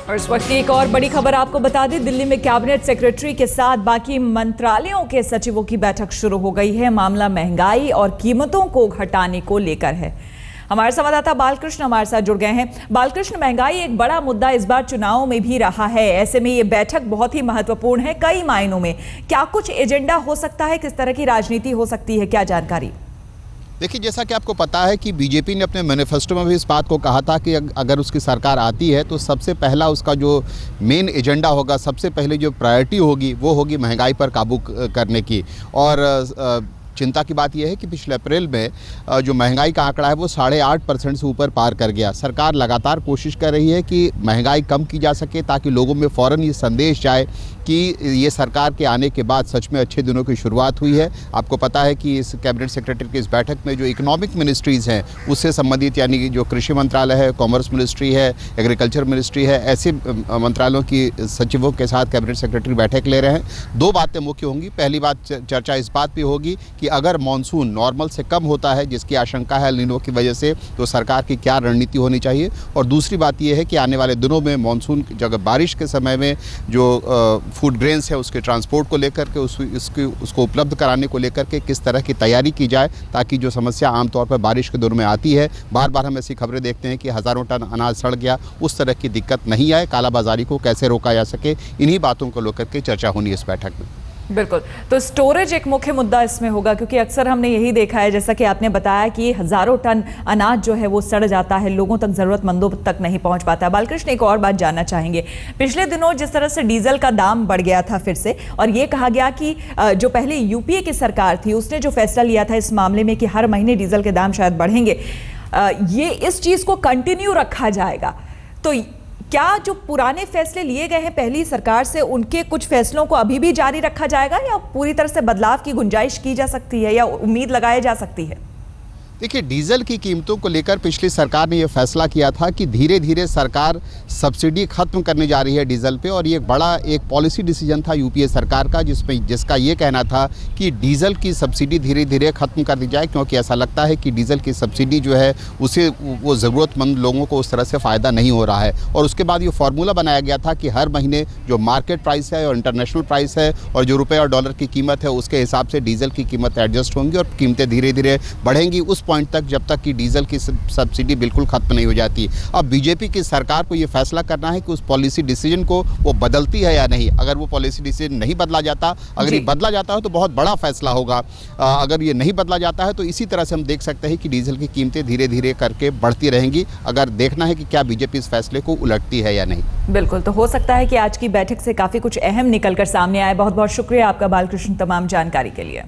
और इस वक्त की एक और बड़ी खबर आपको बता दें, दिल्ली में कैबिनेट सेक्रेटरी के साथ बाकी मंत्रालयों के सचिवों की बैठक शुरू हो गई है। मामला महंगाई और कीमतों को घटाने को लेकर है। हमारे संवाददाता बालकृष्ण हमारे साथ जुड़ गए हैं। बालकृष्ण, महंगाई एक बड़ा मुद्दा इस बार चुनाव में भी रहा है, ऐसे में ये बैठक बहुत ही महत्वपूर्ण है कई मायनों में। क्या कुछ एजेंडा हो सकता है, किस तरह की राजनीति हो सकती है, क्या जानकारी? देखिए, जैसा कि आपको पता है कि बीजेपी ने अपने मैनिफेस्टो में भी इस बात को कहा था कि अगर उसकी सरकार आती है तो सबसे पहला उसका जो मेन एजेंडा होगा, सबसे पहले जो प्रायोरिटी होगी वो होगी महंगाई पर काबू करने की। और चिंता की बात यह है कि पिछले अप्रैल में जो महंगाई का आंकड़ा है वो 8.5% से ऊपर पार कर गया। सरकार लगातार कोशिश कर रही है कि महंगाई कम की जा सके ताकि लोगों में फ़ौरन ये संदेश जाए कि ये सरकार के आने के बाद सच में अच्छे दिनों की शुरुआत हुई है। आपको पता है कि इस कैबिनेट सेक्रेटरी की इस बैठक में जो इकोनॉमिक मिनिस्ट्रीज़ हैं उससे संबंधित, यानी कि जो कृषि मंत्रालय है, कॉमर्स मिनिस्ट्री है, एग्रीकल्चर मिनिस्ट्री है, ऐसे मंत्रालयों की सचिवों के साथ कैबिनेट सेक्रेटरी बैठक ले रहे हैं। दो बातें मुख्य होंगी। पहली बात, चर्चा इस बात पर होगी कि अगर मानसून नॉर्मल से कम होता है, जिसकी आशंका है एल नीनो की वजह से, तो सरकार की क्या रणनीति होनी चाहिए। और दूसरी बात यह है कि आने वाले दिनों में मानसून की जगह बारिश के समय में जो फूड ग्रेन्स है उसके ट्रांसपोर्ट को लेकर के उसको उपलब्ध कराने को लेकर के किस तरह की तैयारी की जाए, ताकि जो समस्या आमतौर पर बारिश के दिनों में आती है, बार बार हम ऐसी खबरें देखते हैं कि हज़ारों टन अनाज सड़ गया, उस तरह की दिक्कत नहीं आए, कालाबाजारी को कैसे रोका जा सके, इन्हीं बातों को लेकर के चर्चा होनी है इस बैठक में। बिल्कुल, तो स्टोरेज एक मुख्य मुद्दा इसमें होगा, क्योंकि अक्सर हमने यही देखा है, जैसा कि आपने बताया कि हजारों टन अनाज जो है वो सड़ जाता है, लोगों तक, जरूरतमंदों तक नहीं पहुंच पाता है। बालकृष्ण, एक और बात जानना चाहेंगे, पिछले दिनों जिस तरह से डीजल का दाम बढ़ गया था फिर से, और ये कहा गया कि जो पहले यूपीए की सरकार थी उसने जो फैसला लिया था इस मामले में कि हर महीने डीजल के दाम शायद बढ़ेंगे, ये इस चीज को कंटिन्यू रखा जाएगा। तो क्या जो पुराने फैसले लिए गए हैं पहली सरकार से, उनके कुछ फैसलों को अभी भी जारी रखा जाएगा, या पूरी तरह से बदलाव की गुंजाइश की जा सकती है या उम्मीद लगाई जा सकती है? देखिए, डीजल की कीमतों को लेकर पिछली सरकार ने यह फैसला किया था कि धीरे धीरे सरकार सब्सिडी खत्म करने जा रही है डीजल पे, और ये बड़ा एक पॉलिसी डिसीजन था यूपीए सरकार का, जिसका ये कहना था कि डीजल की सब्सिडी धीरे धीरे खत्म कर दी जाए, क्योंकि ऐसा लगता है कि डीजल की सब्सिडी जो है उसे वो ज़रूरतमंद लोगों को उस तरह से फ़ायदा नहीं हो रहा है। और उसके बाद ये फार्मूला बनाया गया था कि हर महीने जो मार्केट प्राइस है और इंटरनेशनल प्राइस है और जो रुपये और डॉलर की कीमत है उसके हिसाब से डीजल की कीमत एडजस्ट होंगी और कीमतें धीरे धीरे बढ़ेंगी उस पॉइंट तक जब तक कि डीजल की सब्सिडी बिल्कुल खत्म नहीं हो जाती। अब बीजेपी की सरकार को ये फैसला करना है कि उस पॉलिसी डिसीजन को वो बदलती है या नहीं। अगर वो पॉलिसी डिसीजन नहीं बदला जाता, अगर ये बदला जाता है तो बहुत बड़ा फैसला होगा। अगर ये नहीं बदला जाता है तो इसी तरह से हम देख सकते हैं कि डीजल की कीमतें धीरे धीरे करके बढ़ती रहेंगी। अगर देखना है कि क्या बीजेपी इस फैसले को उलटती है या नहीं। बिल्कुल, तो हो सकता है कि आज की बैठक से काफी कुछ अहम निकलकर सामने आए। बहुत बहुत शुक्रिया आपका बालकृष्ण, तमाम जानकारी के लिए।